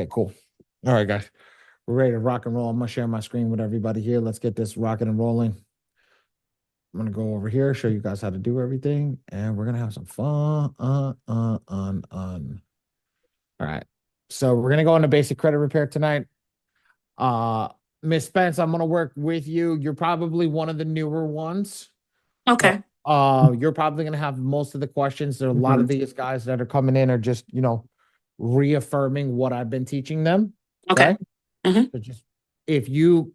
Okay, cool. All right, guys. We're ready to rock and roll. I'm going to share my screen with everybody here. Let's get this rocking and rolling. I'm going to go over here, show you guys how to do everything, and we're going to have some fun. All right. So we're going to go into basic credit repair tonight. Miss Spence, I'm going to work with you. You're probably one of the newer ones. Okay. You're probably going to have most of the questions. There are a lot of these guys that are coming in are just, reaffirming what I've been teaching them. Okay. So just if you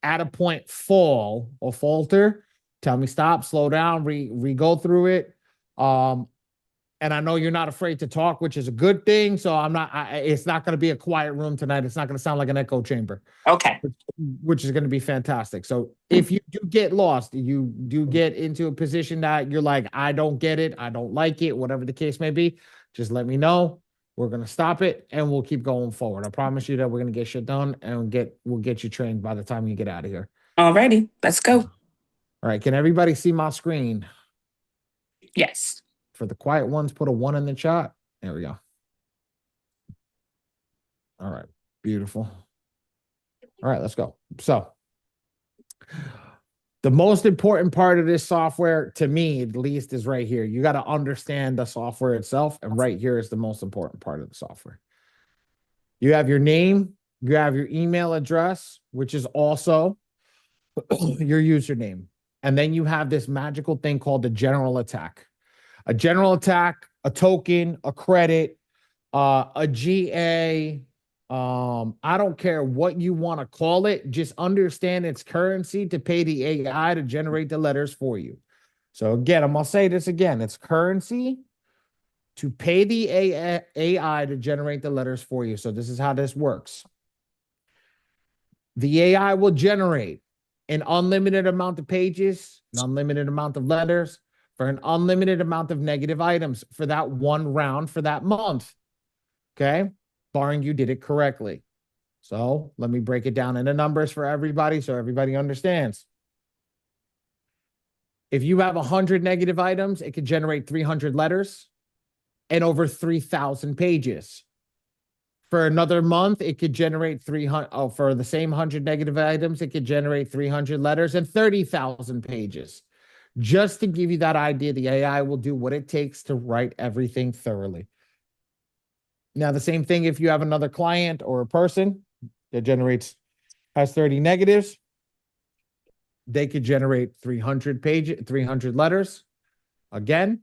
at a point fall or falter, tell me stop, slow down, go through it. And I know you're not afraid to talk, which is a good thing. So it's not going to be a quiet room tonight. It's not going to sound like an echo chamber. Okay. Which is going to be fantastic. So if you do get lost, you do get into a position that you're like, I don't get it, I don't like it, whatever the case may be, just let me know. We're going to stop it and we'll keep going forward. I promise you that we're going to get shit done and we'll get you trained by the time you get out of here. Alrighty, let's go. All right. Can everybody see my screen? Yes. For the quiet ones, put a 1 in the chat. There we go. All right. Beautiful. All right, let's go. So the most important part of this software, to me at least, is right here. You got to understand the software itself, and right here is the most important part of the software. You have your name, you have your email address, which is also your username. And then you have this magical thing called the general attack. A general attack, a token, a credit, a GA, I don't care what you want to call it. Just understand it's currency to pay the AI to generate the letters for you. So again, I'm going to say this again. It's currency to pay the AI to generate the letters for you. So this is how this works. The AI will generate an unlimited amount of pages, an unlimited amount of letters for an unlimited amount of negative items for that one round for that month. Okay. Barring you did it correctly. So let me break it down into numbers for everybody so everybody understands. If you have 100 negative items, it could generate 300 letters and over 3,000 pages. For another month, it could generate 300. Oh, for the same 100 negative items, it could generate 300 letters and 30,000 pages. Just to give you that idea, the AI will do what it takes to write everything thoroughly. Now, the same thing if you have another client or a person that has 30 negatives, they could generate 300 letters again,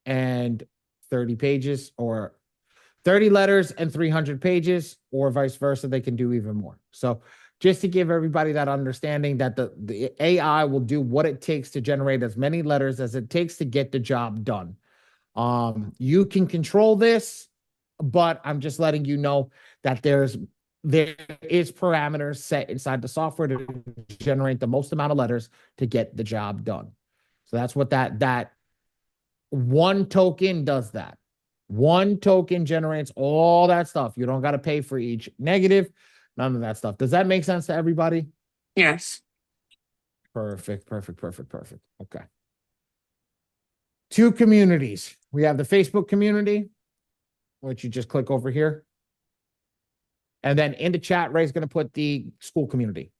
and 30 pages, or 30 letters and 300 pages, or vice versa. They can do even more. So just to give everybody that understanding that the AI will do what it takes to generate as many letters as it takes to get the job done. You can control this, but I'm just letting you know that there is parameters set inside the software to generate the most amount of letters to get the job done. So that's what that one token does. That one token generates all that stuff. You don't got to pay for each negative, none of that stuff. Does that make sense to everybody? Yes. Perfect. Okay. 2 communities. We have the Facebook community, which you just click over here. And then in the chat, Ray's going to put the school community.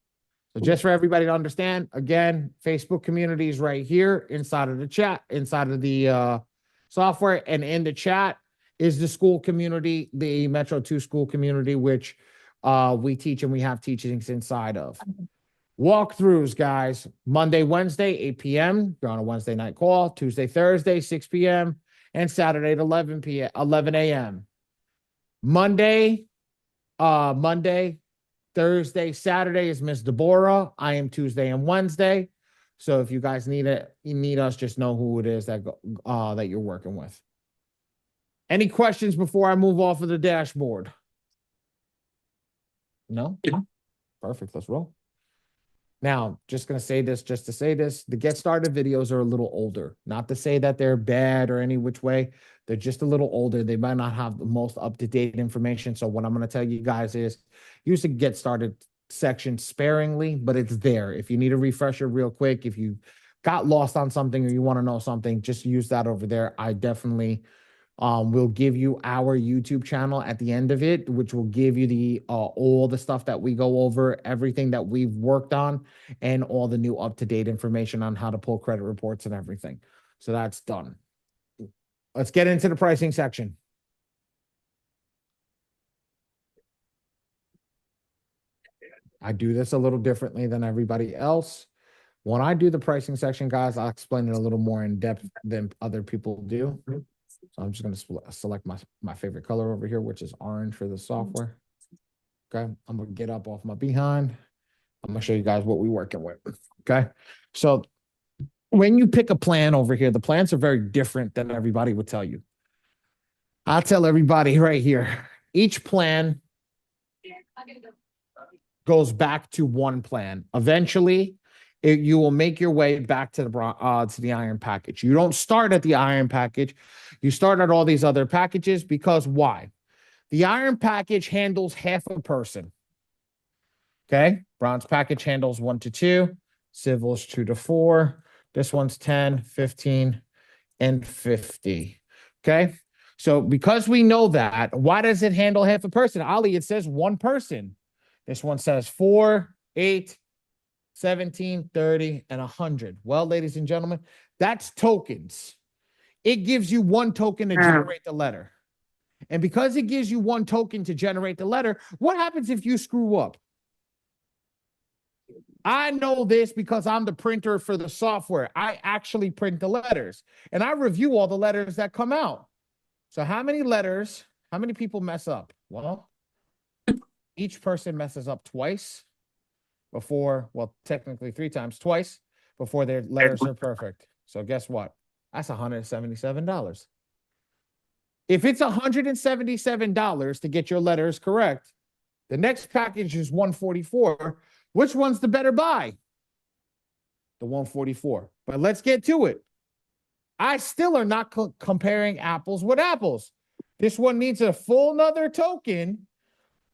So just for everybody to understand, again, Facebook community is right here inside of the chat, inside of the software. And in the chat is the school community, the Metro 2 school community, which we teach and we have teachings inside of. Walkthroughs, guys. Monday, Wednesday, 8 p.m. You're on a Wednesday night call. Tuesday, Thursday, 6 p.m. And Saturday at 11 a.m. Monday, Thursday, Saturday is Miss Deborah. I am Tuesday and Wednesday. So if you guys need us, just know who it is that you're working with. Any questions before I move off of the dashboard? No? Yeah. Perfect. Let's roll. Now, just to say this, the get started videos are a little older. Not to say that they're bad or any which way. They're just a little older. They might not have the most up-to-date information. So what I'm going to tell you guys is use the get started section sparingly, but it's there. If you need a refresher real quick, if you got lost on something or you want to know something, just use that over there. I definitely We'll give you our YouTube channel at the end of it, which will give you the all the stuff that we go over, everything that we've worked on, and all the new up-to-date information on how to pull credit reports and everything. So that's done. Let's get into the pricing section. I do this a little differently than everybody else. When I do the pricing section, guys, I'll explain it a little more in depth than other people do. So I'm just going to select my favorite color over here, which is orange for the software. Okay. I'm going to get up off my behind. I'm going to show you guys what we're working with. Okay. So when you pick a plan over here, the plans are very different than everybody would tell you. I'll tell everybody right here, each plan goes back to one plan. Eventually, you will make your way back to the iron package. You don't start at the iron package. You start at all these other packages because why? The iron package handles half a person. Okay. Bronze package handles 1 to 2. Civil is 2 to 4. This one's 10, 15, and 50. Okay. So because we know that, why does it handle half a person? Ali, it says one person. This one says 4, 8, 17, 30, and 100. Well, ladies and gentlemen, that's tokens. It gives you one token to generate the letter. And because it gives you one token to generate the letter, what happens if you screw up? I know this because I'm the printer for the software. I actually print the letters and I review all the letters that come out. So how many people mess up? Well, each person messes up twice before, well, technically 3 times, twice before their letters are perfect. So guess what? That's $177. If it's $177 to get your letters correct, the next package is $144. Which one's the better buy? The $144. But let's get to it. I still are not comparing apples with apples. This one needs a full nother token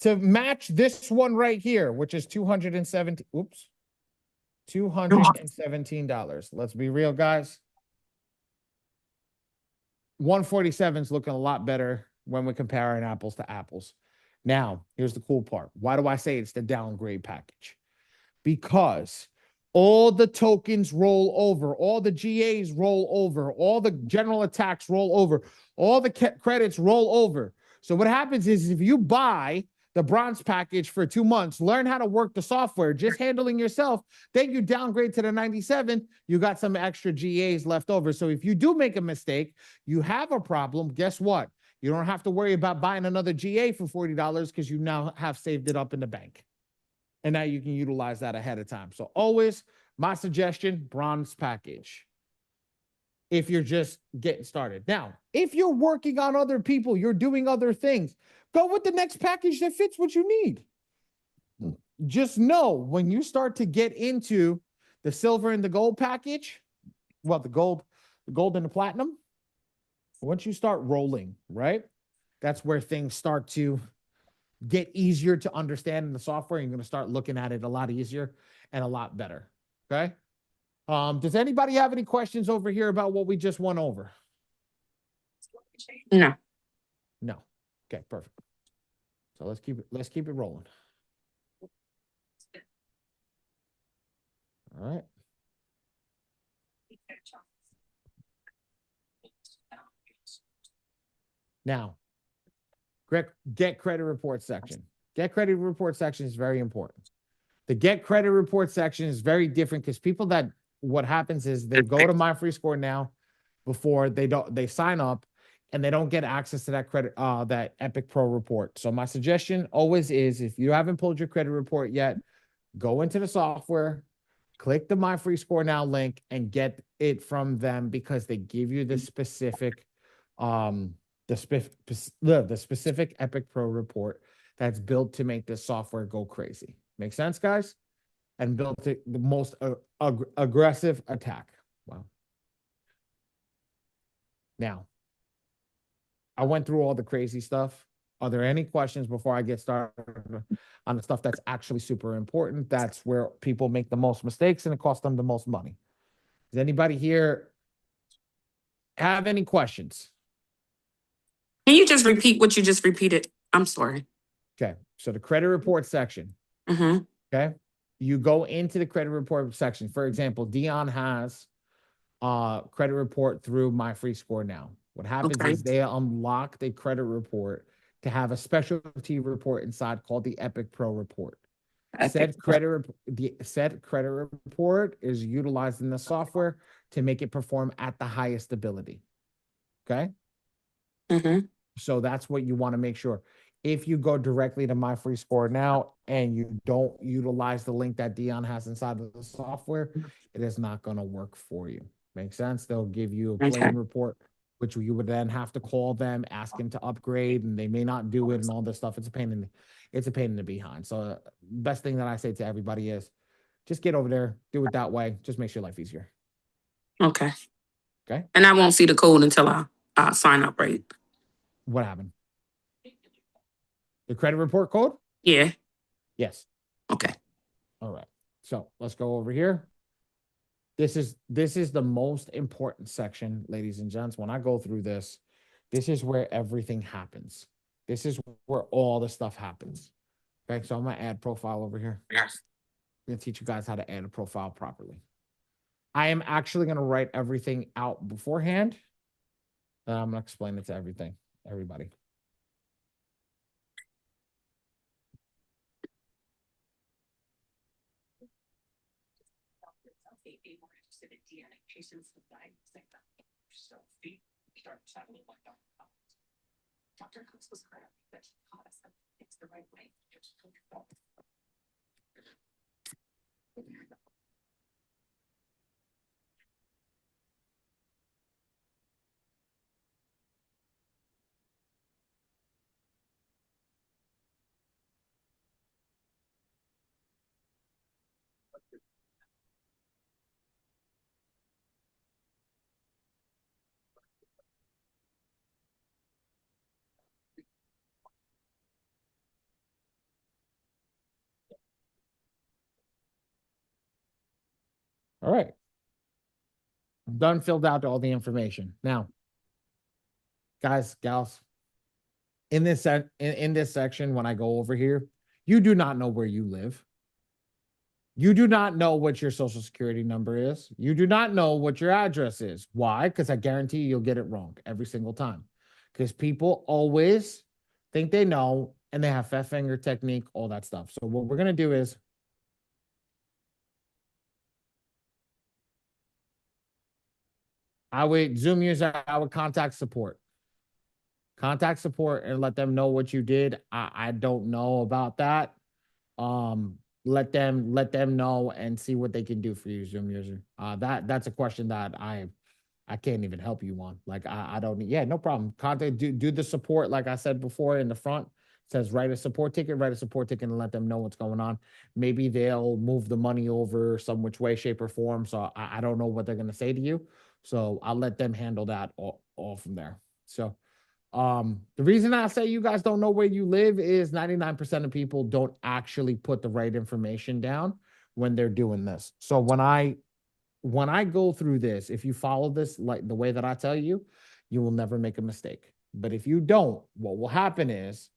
to match this one right here, which is $217. Let's be real, guys. 147 is looking a lot better when we're comparing apples to apples. Now, here's the cool part. Why do I say it's the downgrade package? Because all the tokens roll over, all the GAs roll over, all the general attacks roll over, all the credits roll over. So what happens is if you buy the bronze package for 2 months, learn how to work the software, just handling yourself, then you downgrade to the 97, you got some extra GAs left over. So if you do make a mistake, you have a problem, guess what? You don't have to worry about buying another GA for $40 because you now have saved it up in the bank. And now you can utilize that ahead of time. So always, my suggestion, bronze package. If you're just getting started. Now, if you're working on other people, you're doing other things, go with the next package that fits what you need. Just know when you start to get into the silver and the gold package, well, the gold and the platinum, once you start rolling, right? That's where things start to get easier to understand in the software. You're going to start looking at it a lot easier and a lot better. Okay. Does anybody have any questions over here about what we just went over? No. No. Okay, perfect. So let's keep it rolling. All right. Now, get credit report section. Get credit report section is very important. The get credit report section is very different because what happens is they go to My Free Score now before they sign up and they don't get access to that credit, that Epic Pro report. So my suggestion always is if you haven't pulled your credit report yet, go into the software, click the My Free Score Now link and get it from them because they give you the specific, the specific Epic Pro report that's built to make this software go crazy. Make sense, guys? And built the most aggressive attack. Wow. Now, I went through all the crazy stuff. Are there any questions before I get started on the stuff that's actually super important? That's where people make the most mistakes and it costs them the most money. Does anybody here have any questions? Can you just repeat what you just repeated? I'm sorry. Okay. So the credit report section. Mm-hmm. Okay. You go into the credit report section. For example, Dion has credit report through My Free Score now. What happens Okay. is they unlock the credit report to have a specialty report inside called the Epic Pro report. Said credit report is utilized in the software to make it perform at the highest ability. Okay. Mm-hmm. So that's what you want to make sure. If you go directly to My Free Score now and you don't utilize the link that Dion has inside of the software, it is not going to work for you. Make sense? They'll give you a plain Okay. report, which you would then have to call them, ask them to upgrade, and they may not do it and all this stuff. It's a pain in the behind. So best thing that I say to everybody is just get over there, do it that way. Just makes your life easier. Okay. Okay. And I won't see the code until I sign up, right? What happened? The credit report code? Yeah. Yes. Okay. All right. So let's go over here. This is the most important section, ladies and gents. When I go through this, this is where everything happens. This is where all the stuff happens. Okay, so I'm gonna add profile over here. Yes. I'm gonna teach you guys how to add a profile properly. I am actually gonna write everything out beforehand. I'm gonna explain it to everybody. All right. I'm done, filled out all the information. Now, guys, gals, in this section, when I go over here, you do not know where you live. You do not know what your social security number is. You do not know what your address is. Why? Because I guarantee you'll get it wrong every single time. Because people always think they know and they have fat finger technique, all that stuff. So what we're going to do is I would Zoom user, I would contact support. Contact support and let them know what you did. I don't know about that. Let them know and see what they can do for you, Zoom user. That's a question that I can't even help you on. Like I don't. Yeah, no problem. Contact do the support like I said before in the front. It says write a support ticket, and let them know what's going on. Maybe they'll move the money over some which way, shape, or form. So I don't know what they're gonna say to you. So I'll let them handle that all from there. So the reason I say you guys don't know where you live is 99% of people don't actually put the right information down when they're doing this. So when I go through this, if you follow this like the way that I tell you, you will never make a mistake. But if you don't, what will happen is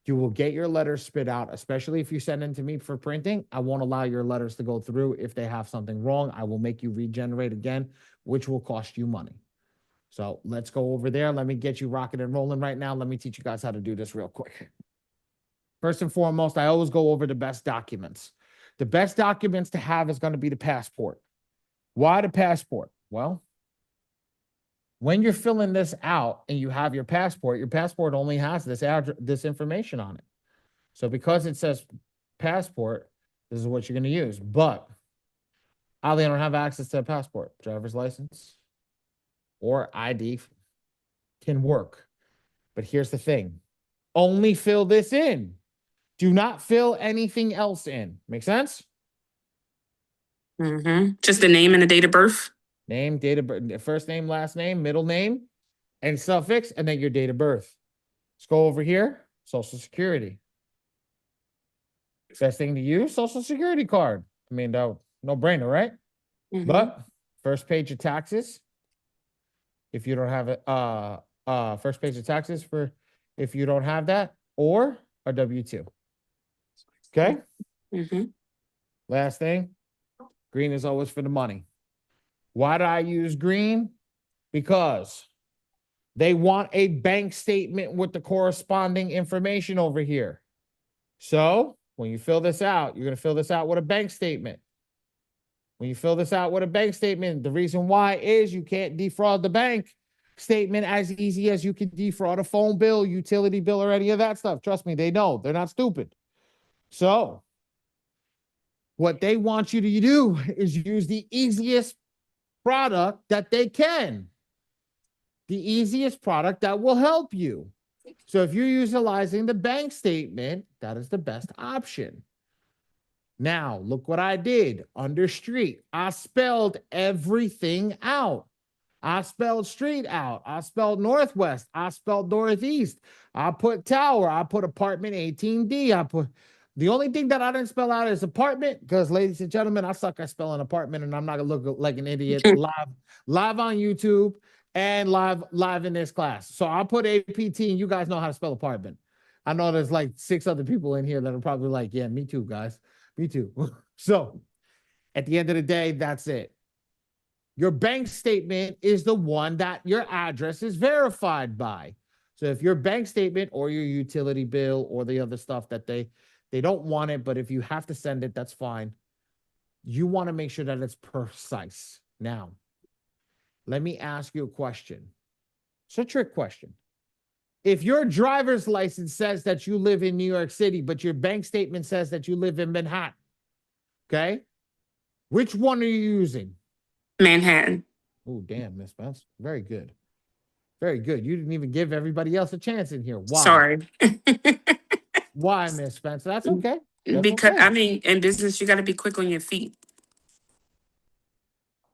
you will get your letters spit out, especially if you send them to me for printing. I won't allow your letters to go through. If they have something wrong, I will make you regenerate again, which will cost you money. So let's go over there. Let me get you rocking and rolling right now. Let me teach you guys how to do this real quick. First and foremost, I always go over the best documents. The best documents to have is going to be the passport. Why the passport? Well, when you're filling this out and you have your passport only has this information on it. So because it says passport, this is what you're going to use. But I don't have access to a passport. Driver's license or ID can work. But here's the thing. Only fill this in. Do not fill anything else in. Make sense? Mm-hmm. Just the name and the date of birth. Name, date of birth, first name, last name, middle name, and suffix, and then your date of birth. Let's go over here. Social Security. Best thing to use, Social Security card. I mean, no brainer, right? Mm-hmm. But first page of taxes. If you don't have first page of taxes for if you don't have that, or a W-2. Okay? Mm-hmm. Last thing, green is always for the money. Why do I use green? Because they want a bank statement with the corresponding information over here. So when you fill this out, you're going to fill this out with a bank statement. When you fill this out with a bank statement, the reason why is you can't defraud the bank statement as easy as you can defraud a phone bill, utility bill, or any of that stuff. Trust me, they know. They're not stupid. So what they want you to do is use the easiest product that they can. The easiest product that will help you. So if you're utilizing the bank statement, that is the best option. Now, look what I did under street. I spelled everything out. I spelled street out. I spelled northwest. I spelled northeast. I put tower. I put apartment 18D. I put the only thing that I didn't spell out is apartment because, ladies and gentlemen, I suck at spelling apartment, and I'm not gonna look like an idiot live on YouTube and live in this class. So I put APT, and you guys know how to spell apartment. I know there's like 6 other people in here that are probably like, yeah, me too, guys. Me too. So at the end of the day, that's it. Your bank statement is the one that your address is verified by. So if your bank statement or your utility bill or the other stuff that they don't want it, but if you have to send it, that's fine. You want to make sure that it's precise. Now, let me ask you a question. It's a trick question. If your driver's license says that you live in New York City, but your bank statement says that you live in Manhattan, okay? Which one are you using? Manhattan. Oh, damn, Miss Spence. Very good. Very good. You didn't even give everybody else a chance in here. Why? Sorry. Why, Miss Spence? That's okay. That's Because okay. I mean, in business, you got to be quick on your feet.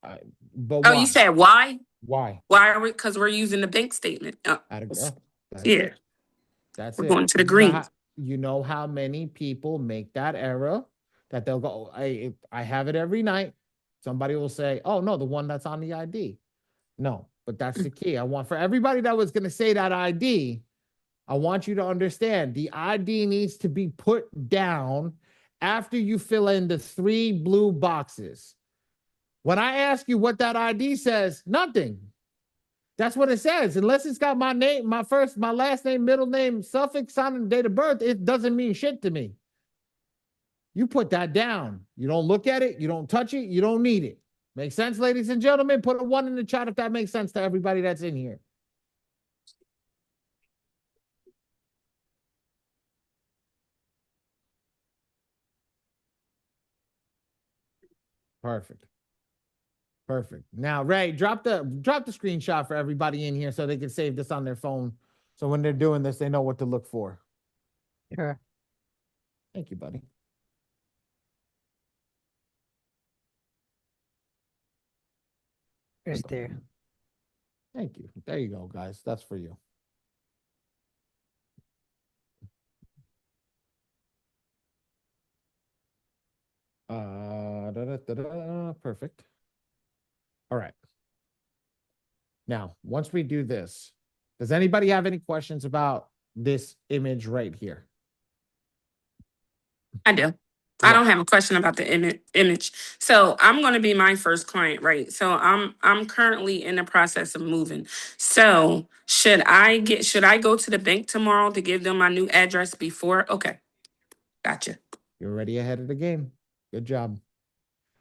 But Oh, why? you said why? Why? Why are we? Because we're using the bank statement. Atta girl. That's Yeah, it. That's we're it. going to the green. You know how many people make that error that they'll go, I have it every night. Somebody will say, oh, no, the one that's on the ID. No, but that's the key. I want for everybody that was going to say that ID, I want you to understand the ID needs to be put down after you fill in the 3 blue boxes. When I ask you what that ID says, nothing. That's what it says. Unless it's got my name, my first, my last name, middle name, suffix, sign, and date of birth, it doesn't mean shit to me. You put that down. You don't look at it. You don't touch it. You don't need it. Make sense, ladies and gentlemen? Put a 1 in the chat if that makes sense to everybody that's in here. Perfect. Perfect. Now, Ray, drop the screenshot for everybody in here so they can save this on their phone. So when they're doing this, they know what to look for. Sure. Thank you, buddy. Right there. Thank you. There you go, guys. That's for you. Perfect. All right. Now, once we do this, does anybody have any questions about this image right here? I do. I don't have a question about the image. So I'm going to be my first client, right? So I'm currently in the process of moving. So should I go to the bank tomorrow to give them my new address before? Okay, gotcha. You're already ahead of the game. Good job.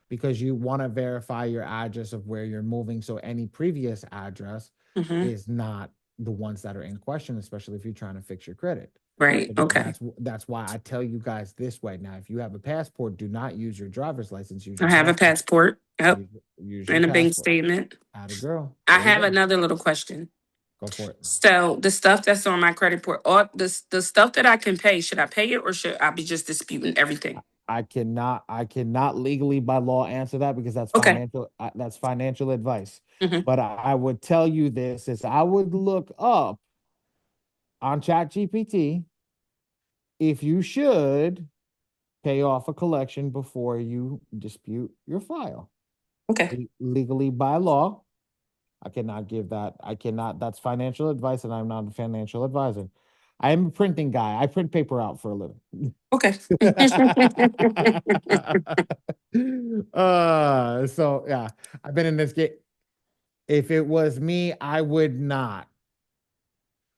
Because you want to verify your address of where you're moving. So any previous address is not the ones that are in question, especially if you're trying to fix your credit. Right. So okay. That's why I tell you guys this way. Now, if you have a passport, do not use your driver's license. Use your I have a passport. Yep. Use And a bank passport. statement. Atta girl. I have another little question. Go for it. So the stuff that's on my credit report, all the stuff that I can pay, should I pay it or should I be just disputing everything? I cannot legally by law answer that because that's financial advice. But I would tell you this is I would look up on ChatGPT if you should pay off a collection before you dispute your file. Okay. Legally by law, I cannot give that. I cannot. That's financial advice, and I'm not a financial advisor. I am a printing guy. I print paper out for a living. Okay. So yeah, I've been in this game. If it was me, I would not.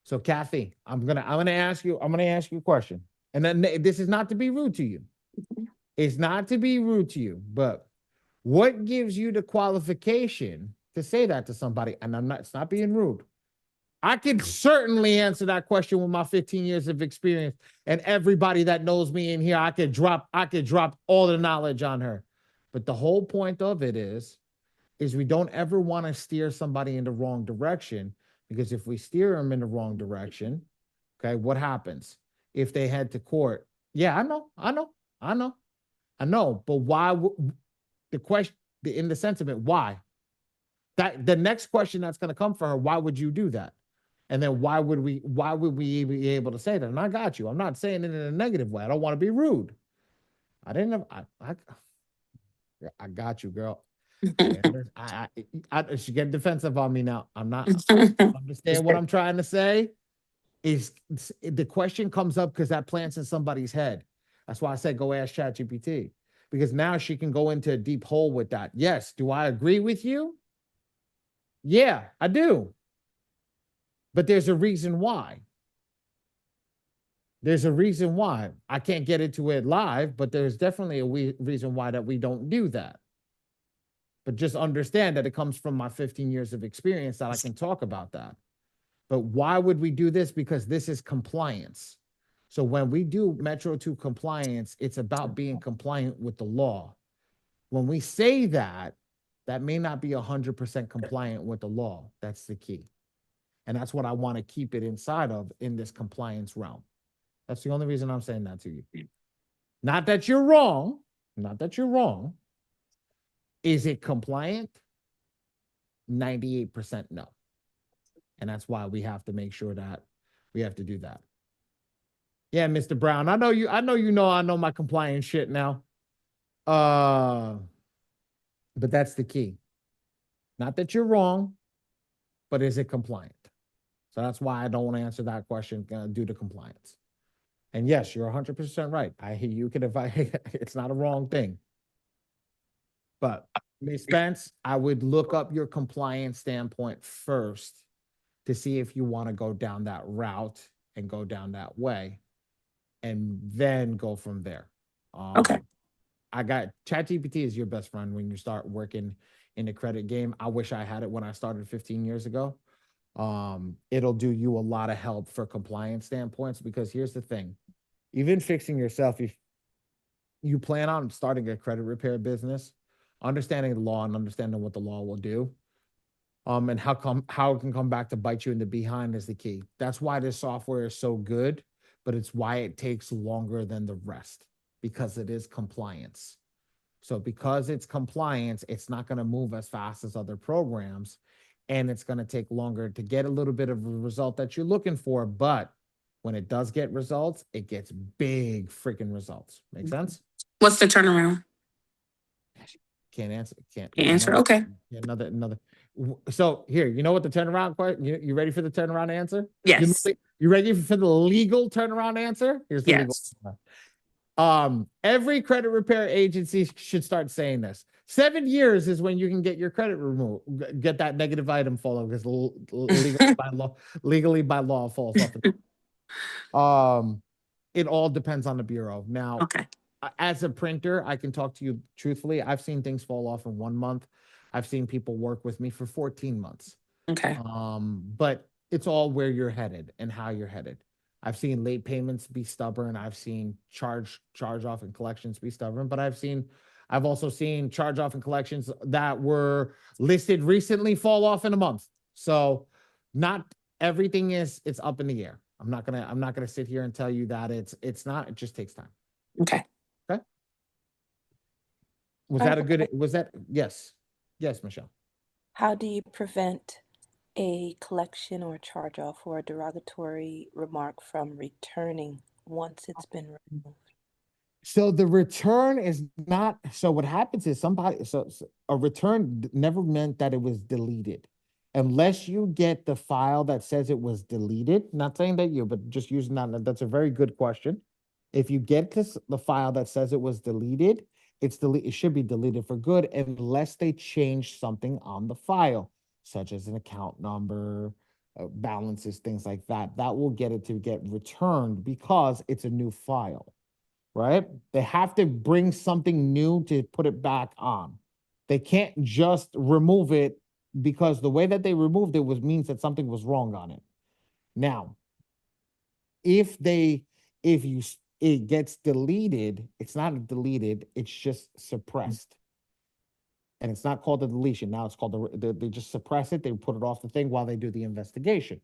So Kathy, I'm gonna ask you a question. And then this is not to be rude to you. It's not to be rude to you, but what gives you the qualification to say that to somebody? And it's not being rude. I can certainly answer that question with my 15 years of experience and everybody that knows me in here. I could drop all the knowledge on her. But the whole point of it is we don't ever want to steer somebody in the wrong direction, because if we steer them in the wrong direction, okay, what happens? If they head to court, yeah, I know, but why the question in the sentiment, why? That the next question that's going to come for her, why would you do that? And then why would we be able to say that? And I got you. I'm not saying it in a negative way. I don't want to be rude. I didn't have I got you, girl. She get defensive on me now. I'm not understand what I'm trying to say. Is the question comes up because that plants in somebody's head. That's why I said go ask ChatGPT, because now she can go into a deep hole with that. Yes, do I agree with you? Yeah, I do. But there's a reason why. There's a reason why. I can't get into it live, but there's definitely a reason why that we don't do that. But just understand that it comes from my 15 years of experience that I can talk about that. But why would we do this? Because this is compliance. So when we do Metro 2 compliance, it's about being compliant with the law. When we say that, that may not be 100% compliant with the law. That's the key. And that's what I want to keep it inside of in this compliance realm. That's the only reason I'm saying that to you. Not that you're wrong. Not that you're wrong. Is it compliant? 98% no. And that's why we have to make sure that we have to do that. Yeah, Mr. Brown. I know my compliance shit now. But that's the key. Not that you're wrong, but is it compliant? So that's why I don't want to answer that question due to compliance. And yes, you're 100% right. I hear you can advise. It's not a wrong thing. But Ms. Spence, I would look up your compliance standpoint first to see if you want to go down that route and go down that way, and then go from there. Okay. I got ChatGPT is your best friend when you start working in the credit game. I wish I had it when I started 15 years ago. It'll do you a lot of help for compliance standpoints, because here's the thing. Even fixing yourself, if you plan on starting a credit repair business, understanding the law and understanding what the law will do, and how it can come back to bite you in the behind is the key. That's why this software is so good, but it's why it takes longer than the rest, because it is compliance. So because it's compliance, it's not going to move as fast as other programs, and it's going to take longer to get a little bit of a result that you're looking for. But when it does get results, it gets big freaking results. Make sense? What's the turnaround? Can't answer. Can't Answer. Okay. Another. So here, you know what the turnaround question? You ready for the turnaround answer? Yes. You ready for the legal turnaround answer? Here's the legal. Every credit repair agency should start saying this. 7 years is when you can get your credit removed, get that negative item follow, because legally by law falls off. It all depends on the bureau. Now, Okay. as a printer, I can talk to you truthfully. I've seen things fall off in 1 month. I've seen people work with me for 14 months. Okay. But it's all where you're headed and how you're headed. I've seen late payments be stubborn. I've seen charge off and collections be stubborn, but I've also seen charge off and collections that were listed recently fall off in a month. So not everything it's up in the air. I'm not gonna sit here and tell you that it's not. It just takes time. Okay. Okay. Yes. Yes, Michelle. How do you prevent a collection or charge off or a derogatory remark from returning once it's been removed? So the return is so what happens is a return never meant that it was deleted. unless you get the file that says it was deleted, not saying that you, but just using that, that's a very good question. If you get the file that says it was deleted, it should be deleted for good unless they change something on the file, such as an account number, balances, things like that. That will get it to get returned because it's a new file, right? They have to bring something new to put it back on. They can't just remove it because the way that they removed it means that something was wrong on it. Now, if it gets deleted, it's not deleted, it's just suppressed. And it's not called a deletion. Now it's called they just suppress it. They put it off the thing while they do the investigation.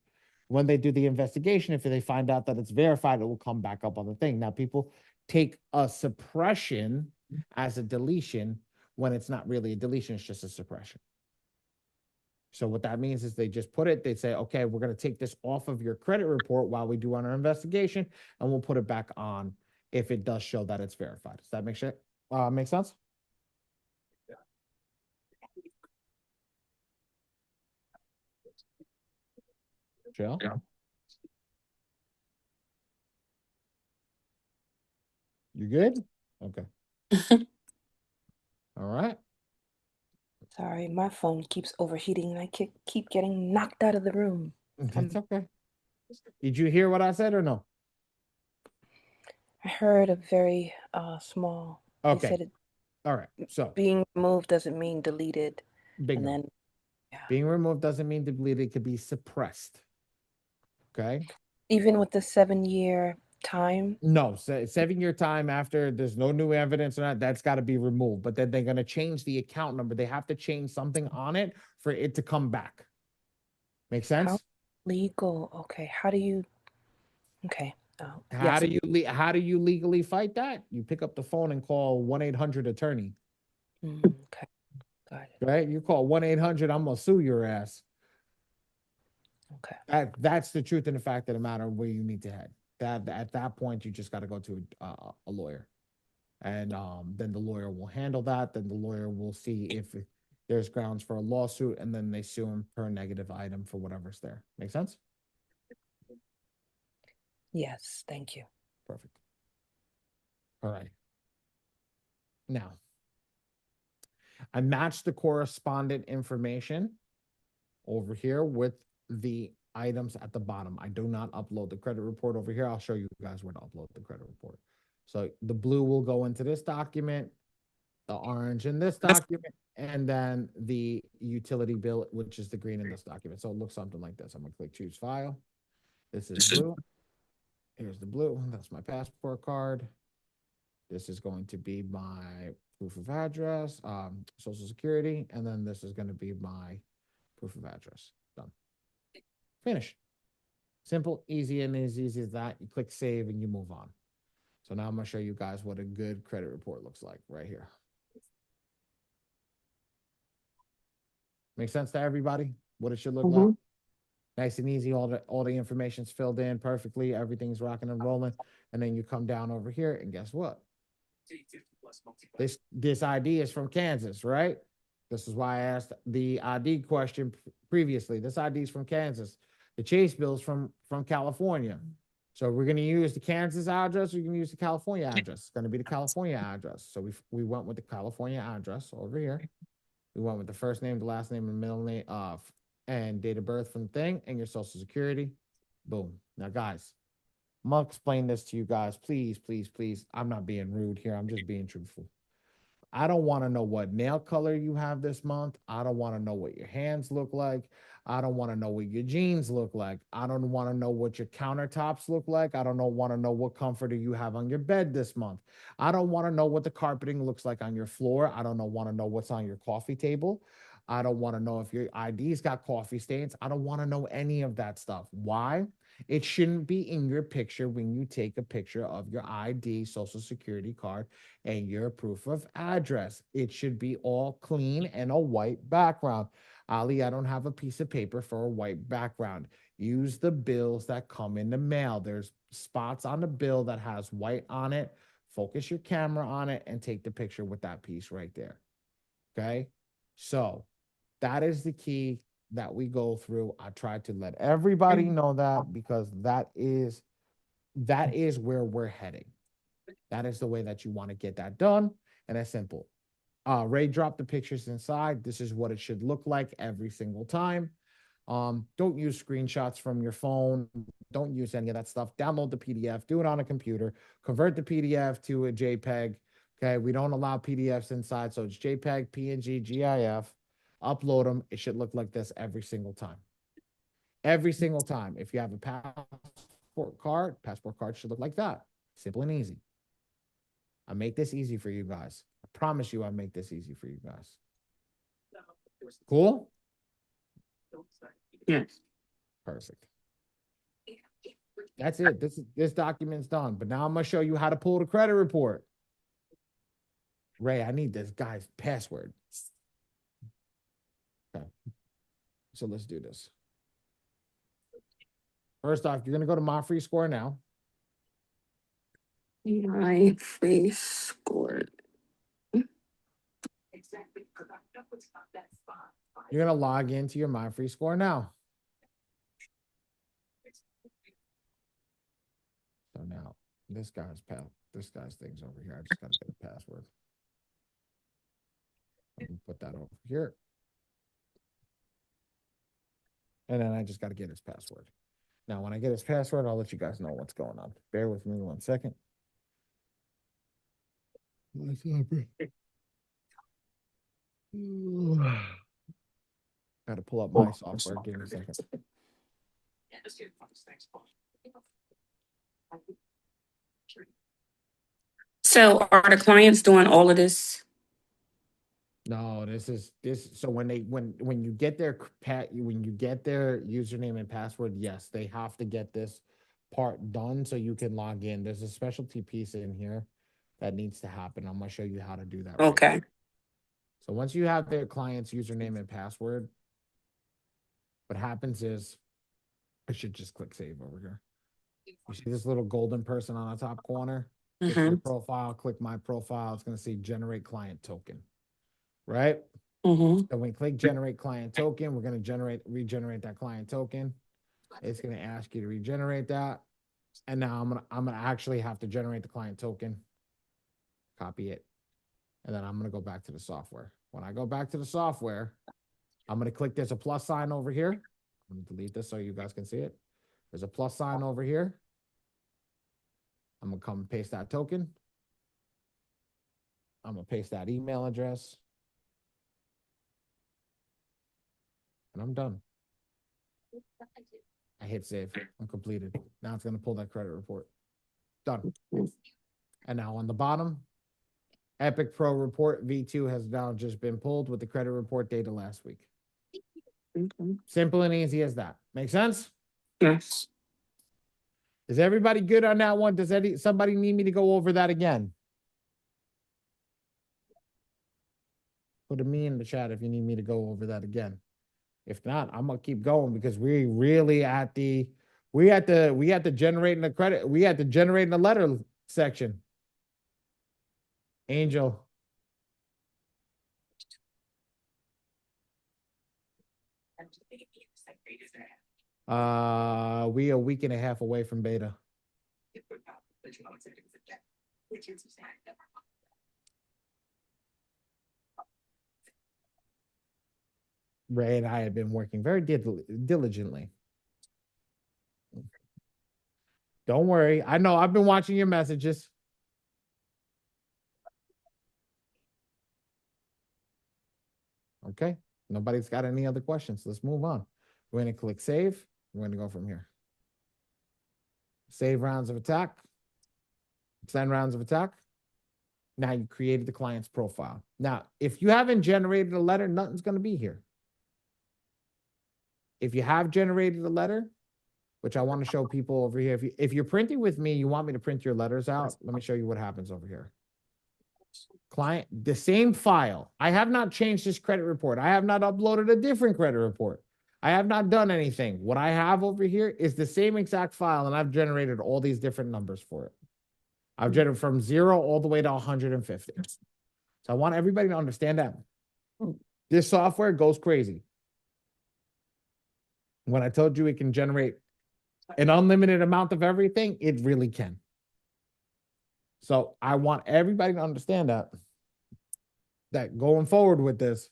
When they do the investigation, if they find out that it's verified, it will come back up on the thing. Now people take a suppression as a deletion when it's not really a deletion, it's just a suppression. So what that means is they just put it, they say, okay, we're going to take this off of your credit report while we do our investigation, and we'll put it back on if it does show that it's verified. Does that make sense? Jill? Yeah. You good? Okay. All right. Sorry, my phone keeps overheating and I keep getting knocked out of the room. That's okay. Did you hear what I said or no? I heard a very small. They Okay. said All right. So being removed doesn't mean deleted. bingo. And then Being removed doesn't mean deleted. It could be suppressed. Okay. even with the 7-year time. No, 7-year time after there's no new evidence or not, that's got to be removed. But then they're going to change the account number. They have to change something on it for it to come back. Make sense? How legal? Okay. How do you? Okay. How Yes. how do you legally fight that? You pick up the phone and call 1-800-attorney. Okay. Got it. Right? You call 1-800, I'm gonna sue your ass. Okay. That's the truth and the fact of the matter where you need to head. That at that point you just got to go to a lawyer, and then the lawyer will handle that. Then the lawyer will see if there's grounds for a lawsuit, and then they sue him per negative item for whatever's there. Make sense? Yes. Thank you. Perfect. All right. Now, I matched the correspondent information over here with the items at the bottom. I do not upload the credit report over here. I'll show you guys where to upload the credit report. So the blue will go into this document, the orange in this document, and then the utility bill, which is the green in this document. So it looks something like this. I'm gonna click choose file. This is blue. Here's the blue. That's my passport card. This is going to be my proof of address, social security, and then this is going to be my proof of address. Done. Finish. Simple, easy, and as easy as that. You click save and you move on. So now I'm going to show you guys what a good credit report looks like right here. Make sense to everybody? What it should look like? Nice and easy. All the information's filled in perfectly. Everything's rocking and rolling. And then you come down over here and guess what? This ID is from Kansas, right? This is why I asked the ID question previously. This ID is from Kansas. The Chase bill's from California. So we're going to use the Kansas address, or we're going to use the California address. It's going to be the California address. So we went with the California address over here. We went with the first name, the last name, and middle name and date of birth from the thing, and your social security. Boom. Now, guys, I'm gonna explain this to you guys. Please, please, please. I'm not being rude here. I'm just being truthful. I don't want to know what nail color you have this month. I don't want to know what your hands look like. I don't want to know what your jeans look like. I don't want to know what your countertops look like. I don't want to know what comforter you have on your bed this month. I don't want to know what the carpeting looks like on your floor. I don't want to know what's on your coffee table. I don't want to know if your ID's got coffee stains. I don't want to know any of that stuff. Why? It shouldn't be in your picture when you take a picture of your ID, social security card, and your proof of address. It should be all clean and a white background. Ali, I don't have a piece of paper for a white background. Use the bills that come in the mail. There's spots on the bill that has white on it. Focus your camera on it and take the picture with that piece right there. Okay? So that is the key that we go through. I try to let everybody know that because that is where we're heading. That is the way that you want to get that done. And it's simple. Ray dropped the pictures inside. This is what it should look like every single time. Don't use screenshots from your phone. Don't use any of that stuff. Download the PDF, do it on a computer, convert the PDF to a JPEG. Okay. We don't allow PDFs inside. So it's JPEG, PNG, GIF. Upload them. It should look like this every single time. Every single time. If you have a passport card should look like that. Simple and easy. I make this easy for you guys. I promise you I make this easy for you guys. Cool? Yes. Perfect. That's it. This document's done. But now I'm gonna show you how to pull the credit report. Ray, I need this guy's password. Okay. So let's do this. First off, you're gonna go to My Free Score now. My free score. You're gonna log into your My Free Score now. So now this guy's thing's over here. I just gotta get a password. Let me put that over here. And then I just gotta get his password. Now, when I get his password, I'll let you guys know what's going on. Bear with me 1 second. What's up, bro? Gotta pull up my software. Give me a second. So are the clients doing all of this? No, this. So when you get their username and password, yes, they have to get this part done so you can log in. There's a specialty piece in here that needs to happen. I'm gonna show you how to do that. Okay. Right. So once you have their client's username and password, what happens is I should just click save over here. You see this little golden person on the top corner? Click your profile, click my profile. It's gonna say generate client token. Right? So when we click generate client token, we're going to regenerate that client token. It's going to ask you to regenerate that. And now I'm going to actually have to generate the client token, copy it. And then I'm going to go back to the software. When I go back to the software, I'm going to click, there's a plus sign over here. I'm going to delete this so you guys can see it. There's a plus sign over here. I'm going to come and paste that token. I'm going to paste that email address. And I'm done. I hit save. I'm completed. Now it's going to pull that credit report. Done. And now on the bottom, Epic Pro Report V2 has now just been pulled with the credit report data last week. Simple and easy as that. Make sense? Yes. Is everybody good on that one? Does somebody need me to go over that again? Put a me in the chat if you need me to go over that again. If not, I'm gonna keep going because we really we had to generate the credit. We had to generate the letter section. Angel. We a week and a half away from beta. Ray and I have been working very diligently. Don't worry. I know I've been watching your messages. Okay. Nobody's got any other questions. Let's move on. We're going to click save. We're going to go from here. Save rounds of attack. Send rounds of attack. Now you created the client's profile. Now, if you haven't generated a letter, nothing's going to be here. If you have generated a letter, which I want to show people over here. If you're printing with me, you want me to print your letters out. Let me show you what happens over here. Client, the same file. I have not changed this credit report. I have not uploaded a different credit report. I have not done anything. What I have over here is the same exact file, and I've generated all these different numbers for it. I've generated from 0 all the way to 150. So I want everybody to understand that this software goes crazy. When I told you it can generate an unlimited amount of everything, it really can. So I want everybody to understand that going forward with this,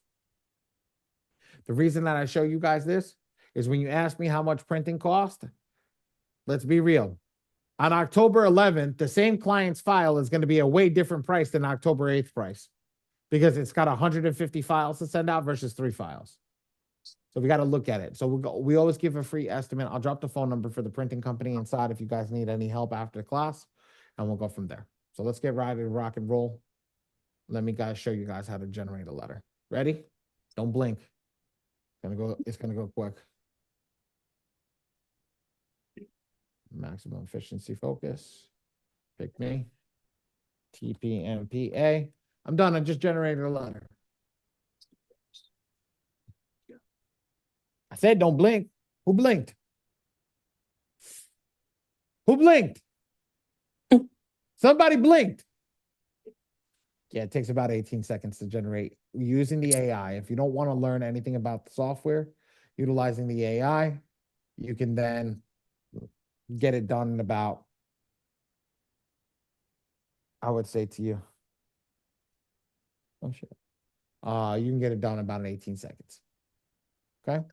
the reason that I show you guys this is when you ask me how much printing cost, let's be real. On October 11th, the same client's file is going to be a way different price than October 8th price because it's got 150 files to send out versus 3 files. So we got to look at it. So we always give a free estimate. I'll drop the phone number for the printing company inside if you guys need any help after the class, and we'll go from there. So let's get ready to rock and roll. Let me show you guys how to generate a letter. Ready? Don't blink. It's gonna go quick. Maximum efficiency focus. Pick me. TPMPA. I'm done. I just generated a letter. I said don't blink. Who blinked? Who blinked? Somebody blinked. Yeah, it takes about 18 seconds to generate using the AI. If you don't want to learn anything about the software, utilizing the AI, you can then get it done in about, I would say to you, oh shit. You can get it done in about 18 seconds. Okay.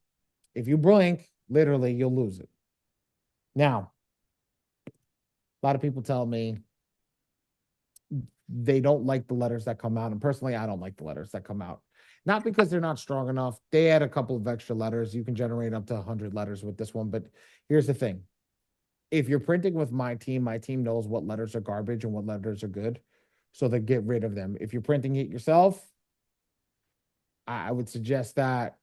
If you blink, literally, you'll lose it. Now, a lot of people tell me they don't like the letters that come out. And personally, I don't like the letters that come out. Not because they're not strong enough. They add a couple of extra letters. You can generate up to 100 letters with this one. But here's the thing. If you're printing with my team knows what letters are garbage and what letters are good. So they get rid of them. If you're printing it yourself, I would suggest that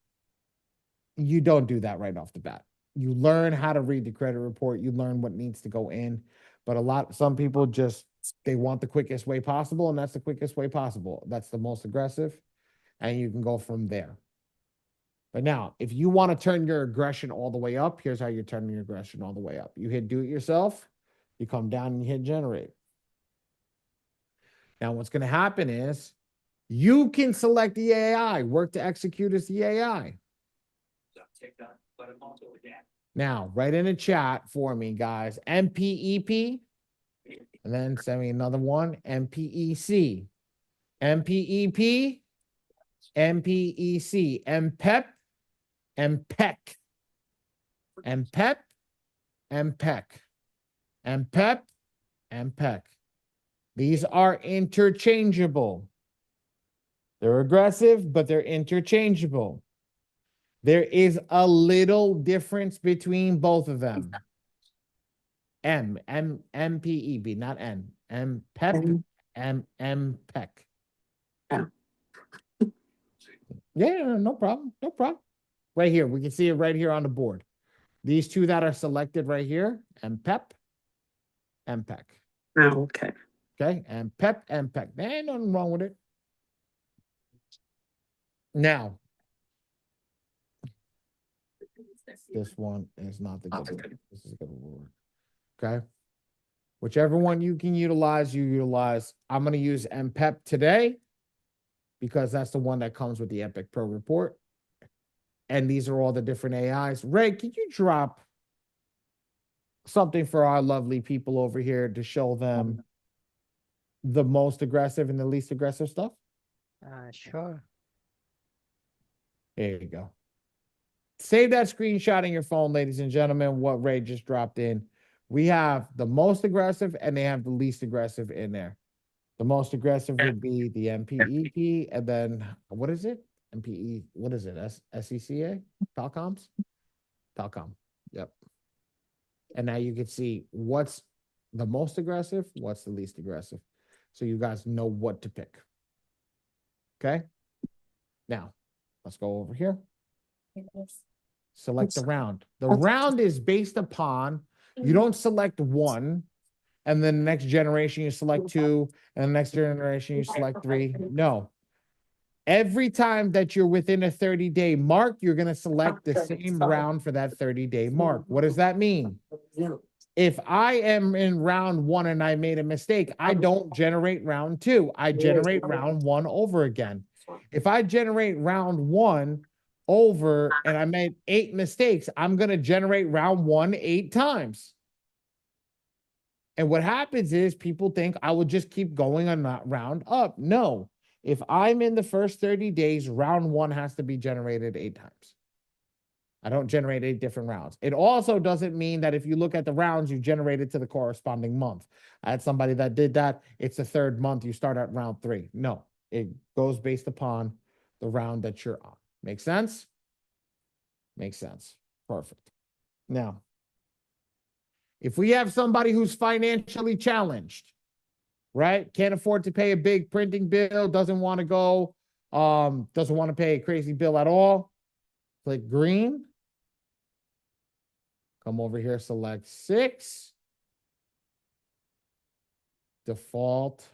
you don't do that right off the bat. You learn how to read the credit report. You learn what needs to go in. But some people just, they want the quickest way possible, and that's the quickest way possible. That's the most aggressive, and you can go from there. But now, if you want to turn your aggression all the way up, here's how you're turning your aggression all the way up. You hit do it yourself, you come down and you hit generate. Now, what's going to happen is you can select the AI, work to execute as the AI. Now, write in the chat for me, guys. MPEP, and then send me another one. MPEC, MPEP, MPEC, MPEP, MPEC, MPEP, MPEC, MPEP, MPEC. These are interchangeable. They're aggressive, but they're interchangeable. There is a little difference between both of them. MPEB, not N. MPEP, MPEC. Yeah, no problem. No problem. Right here. We can see it right here on the board. These two that are selected right here, MPEP, MPEC. Oh, okay. Okay, MPEP, MPEC. There ain't nothing wrong with it. Now, this one is not the good one. This is a good one. Okay. Whichever one you can utilize, you utilize. I'm going to use MPEP today because that's the one that comes with the Epic Pro report. And these are all the different AIs. Ray, can you drop something for our lovely people over here to show them the most aggressive and the least aggressive stuff? Sure. There you go. Save that screenshot in your phone, ladies and gentlemen, what Ray just dropped in. We have the most aggressive and they have the least aggressive in there. The most aggressive would be the MPEP, and then what is it? MPE, what is it? SECA? Talcoms? Talcom. Yep. And now you can see what's the most aggressive, what's the least aggressive. So you guys know what to pick. Okay. Now, let's go over here. Select the round. The round is based upon, you don't select one, and then the next generation you select two, and the next generation you select three. No. Every time that you're within a 30-day mark, you're going to select the same round for that 30-day mark. What does that mean? If I am in round one and I made a mistake, I don't generate round two. I generate round one over again. If I generate round one over and I made 8 mistakes, I'm going to generate round 1 8 times. And what happens is people think I will just keep going on that round up. No, if I'm in the first 30 days, round 1 has to be generated 8 times. I don't generate 8 different rounds. It also doesn't mean that if you look at the rounds, you generated to the corresponding month. I had somebody that did that. It's the 3rd month. You start at round 3. No, it goes based upon the round that you're on. Make sense? Makes sense. Perfect. Now, if we have somebody who's financially challenged, right? Can't afford to pay a big printing bill, doesn't want to go, doesn't want to pay a crazy bill at all. Click green. Come over here, select 6. Default.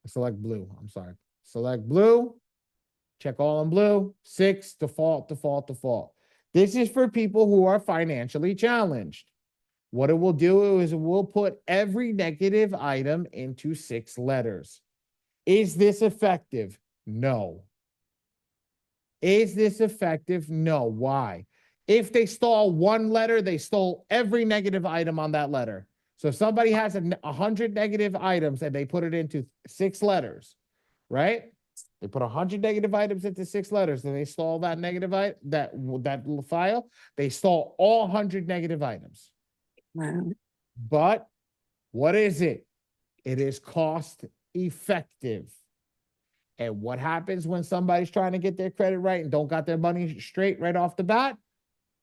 Select blue. I'm sorry. Select blue. Check all in blue. 6, default. This is for people who are financially challenged. What it will do is it will put every negative item into 6 letters. Is this effective? No. Is this effective? No. Why? If they stole 1 letter, they stole every negative item on that letter. So if somebody has 100 negative items and they put it into 6 letters, right? They put 100 negative items into 6 letters and they stole that negative that file. They stole all 100 negative items. Wow. But what is it? It is cost effective. And what happens when somebody's trying to get their credit right and don't got their money straight right off the bat?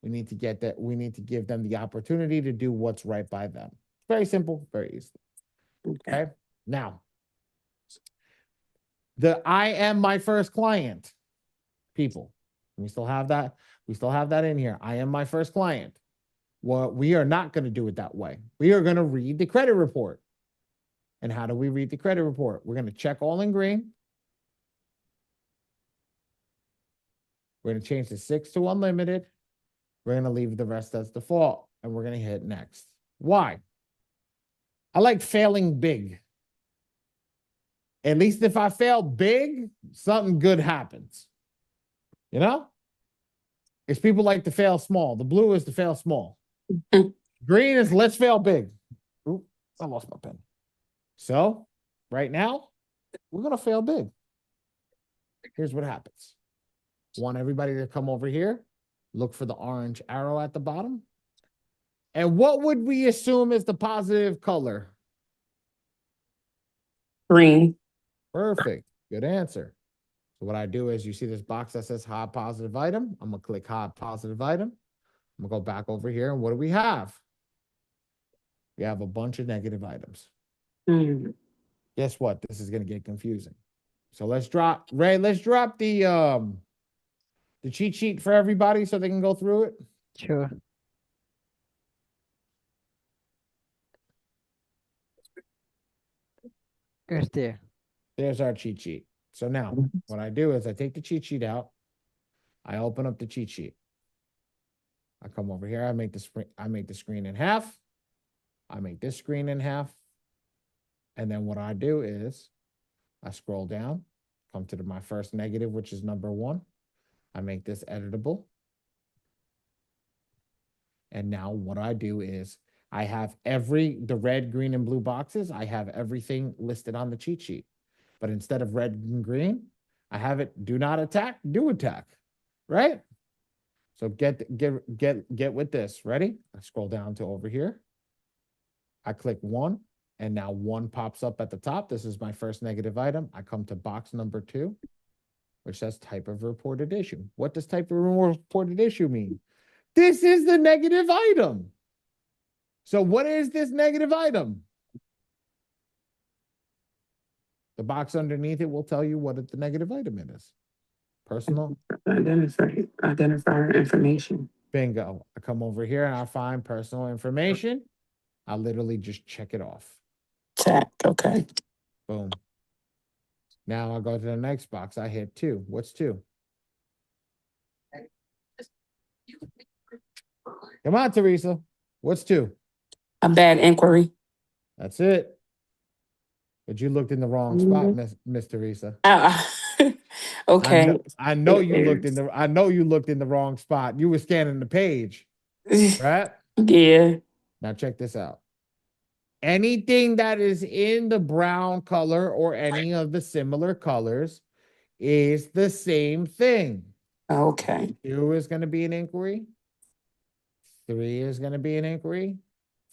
We need to get that. We need to give them the opportunity to do what's right by them. Very simple, very easy. Okay. Now, I am my first client. People, we still have that. We still have that in here. I am my first client. Well, we are not going to do it that way. We are going to read the credit report. And how do we read the credit report? We're going to check all in green. We're going to change the 6 to unlimited. We're going to leave the rest as default. And we're going to hit next. Why? I like failing big. At least if I fail big, something good happens. You know? It's people like to fail small. The blue is to fail small. Green is let's fail big. Oop, I lost my pen. So, right now, we're going to fail big. Here's what happens. Want everybody to come over here. Look for the orange arrow at the bottom. And what would we assume is the positive color? Green. Perfect. Good answer. So what I do is you see this box that says hot positive item. I'm going to click hot positive item. I'm going to go back over here. And what do we have? We have a bunch of negative items. Guess what? This is going to get confusing. So let's drop, Ray, let's drop the cheat sheet for everybody so they can go through it. Sure. It's there. There's our cheat sheet. So now what I do is I take the cheat sheet out. I open up the cheat sheet. I come over here. I make the screen in half. I make this screen in half. And then what I do is I scroll down, come to my first negative, which is number 1. I make this editable. And now what I do is I have the red, green, and blue boxes. I have everything listed on the cheat sheet. But instead of red and green, I have it do not attack, do attack. Right? So get with this. Ready? I scroll down to over here. I click 1, and now 1 pops up at the top. This is my first negative item. I come to box number 2, which says type of reported issue. What does type of reported issue mean? This is the negative item. So what is this negative item? The box underneath it will tell you what the negative item is. Personal. Identifier information. Bingo. I come over here and I find personal information. I literally just check it off. Tech. Okay. Boom. Now I'll go to the next box. I hit 2. What's 2? Come on, Teresa. What's 2? A bad inquiry. That's it. But you looked in the wrong spot, Miss Teresa. Okay. I know you looked in the wrong spot. You were scanning the page, right? Yeah. Now check this out. Anything that is in the brown color or any of the similar colors is the same thing. Okay. 2 is going to be an inquiry. 3 is going to be an inquiry.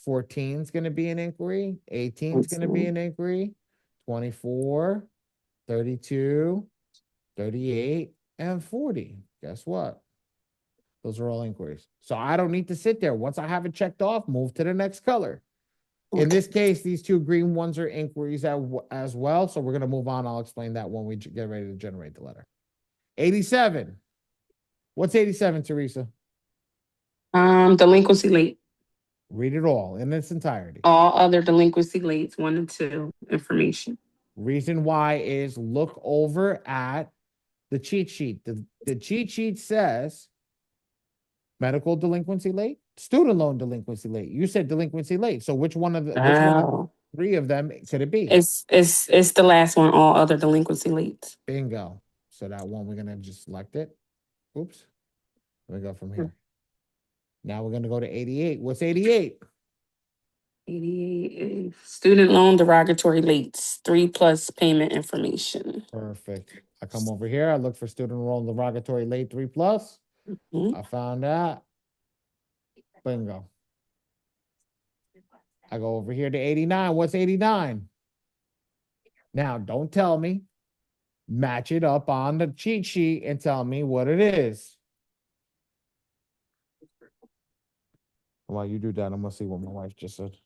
14 is going to be an inquiry. 18 is going to be an inquiry. 24, 32, 38, and 40. Guess what? Those are all inquiries. So I don't need to sit there. Once I have it checked off, move to the next color. In this case, these 2 green ones are inquiries as well. So we're going to move on. I'll explain that when we get ready to generate the letter. 87. What's 87, Teresa? Delinquency late. Read it all in its entirety. All other delinquency lates, 1 and 2 information. Reason why is look over at the cheat sheet. The cheat sheet says medical delinquency late, student loan delinquency late. You said delinquency late. So which one of 3 of them could it be? It's the last one, all other delinquency lates. Bingo. So that one, we're going to just select it. Oops. Let me go from here. Now we're going to go to 88. What's 88? 88 is student loan derogatory lates, 3+ payment information. Perfect. I come over here. I look for student loan derogatory late 3+. I found that. Bingo. I go over here to 89. What's 89? Now, don't tell me. Match it up on the cheat sheet and tell me what it is. While you do that, I'm going to see what my wife just said.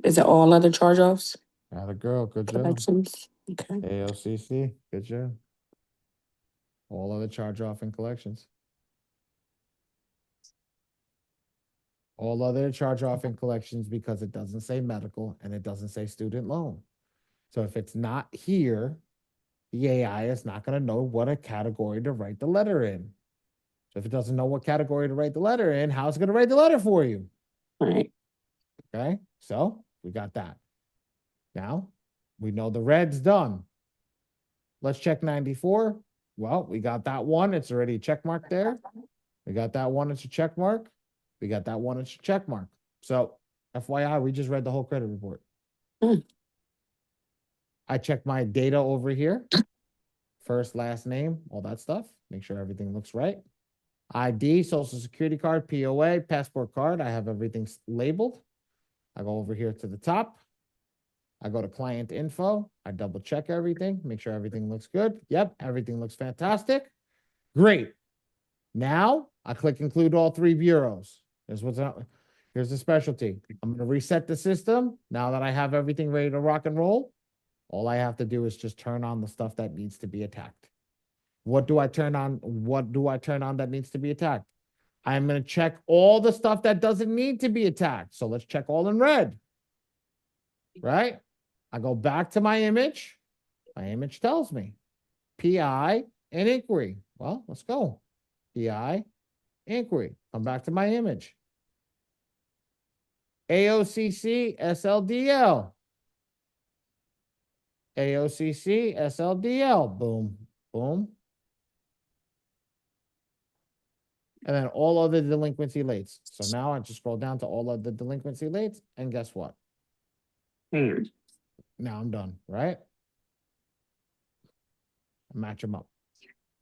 Is it all other charge-offs? Atta girl, good job. Collections? Okay. ALCC, good job. All other charge-off and collections. All other charge-off and collections because it doesn't say medical and it doesn't say student loan. So if it's not here, the AI is not going to know what a category to write the letter in. So if it doesn't know what category to write the letter in, how's it going to write the letter for you? All right. Okay, so we got that. Now, we know the red's done. Let's check 94. Well, we got that one. It's already a check mark there. We got that one. It's a check mark. We got that one. It's a check mark. So, FYI, we just read the whole credit report. I checked my data over here. First, last name, all that stuff. Make sure everything looks right. ID, social security card, POA, passport card. I have everything labeled. I go over here to the top. I go to client info. I double check everything, make sure everything looks good. Yep, everything looks fantastic. Great. Now I click include all 3 bureaus. Here's the specialty. I'm going to reset the system. Now that I have everything ready to rock and roll, all I have to do is just turn on the stuff that needs to be attacked. What do I turn on? What do I turn on that needs to be attacked? I'm going to check all the stuff that doesn't need to be attacked. So let's check all in red. Right? I go back to my image. My image tells me PI and inquiry. Well, let's go. PI, inquiry. Come back to my image. AOCC, SLDL. AOCC, SLDL. Boom, boom. And then all other delinquency lates. So now I just scroll down to all of the delinquency lates. And guess what? Now I'm done, right? Match them up.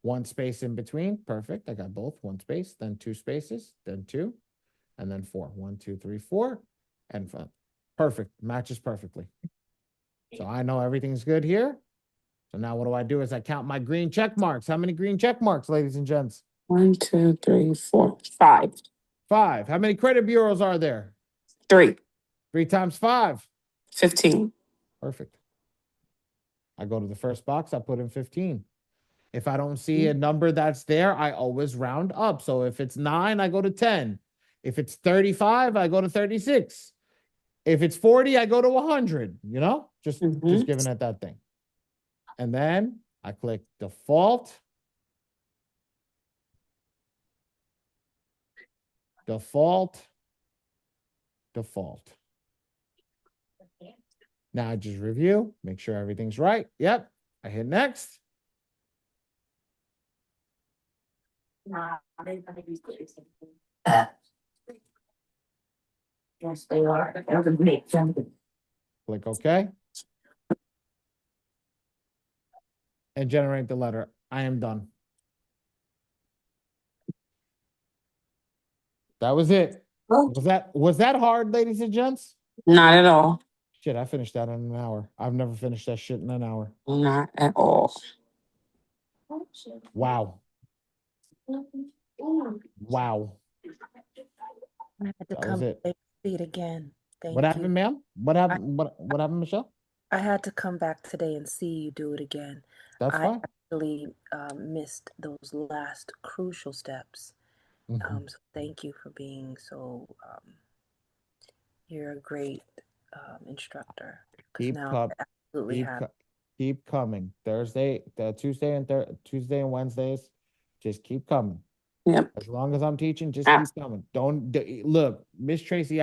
1 space in between. Perfect. I got both. 1 space, then 2 spaces, then 2, and then 4. 1, 2, 3, 4. And 5. Perfect. Matches perfectly. So I know everything's good here. So now what do? Is I count my green check marks. How many green check marks, ladies and gents? 1, 2, 3, 4, 5. 5. How many credit bureaus are there? 3. 3 times 5. 15. Perfect. I go to the first box. I put in 15. If I don't see a number that's there, I always round up. So if it's 9, I go to 10. If it's 35, I go to 36. If it's 40, I go to 100, you know, just Mhm. giving it that thing. And then I click default. Default. Now I just review, make sure everything's right. Yep. I hit next. Yes, they are. Click OK. And generate the letter. I am done. That was it. Was that hard, ladies and gents? Not at all. Shit, I finished that in an hour. I've never finished that shit in an hour. Not at all. Wow. Wow. I had to That come was it. back and see it again. What Thank happened, you. ma'am? What happened? What happened, Michelle? I had to come back today and see you do it again. That's I fine. actually missed those last crucial steps. Mhm. So thank you for being so, you're a great instructor. Because Keep now com- I absolutely keep have. co- keep coming. Tuesday and Wednesdays, just keep coming. Yep. As long as I'm teaching, just keep coming. Look, Miss Tracy.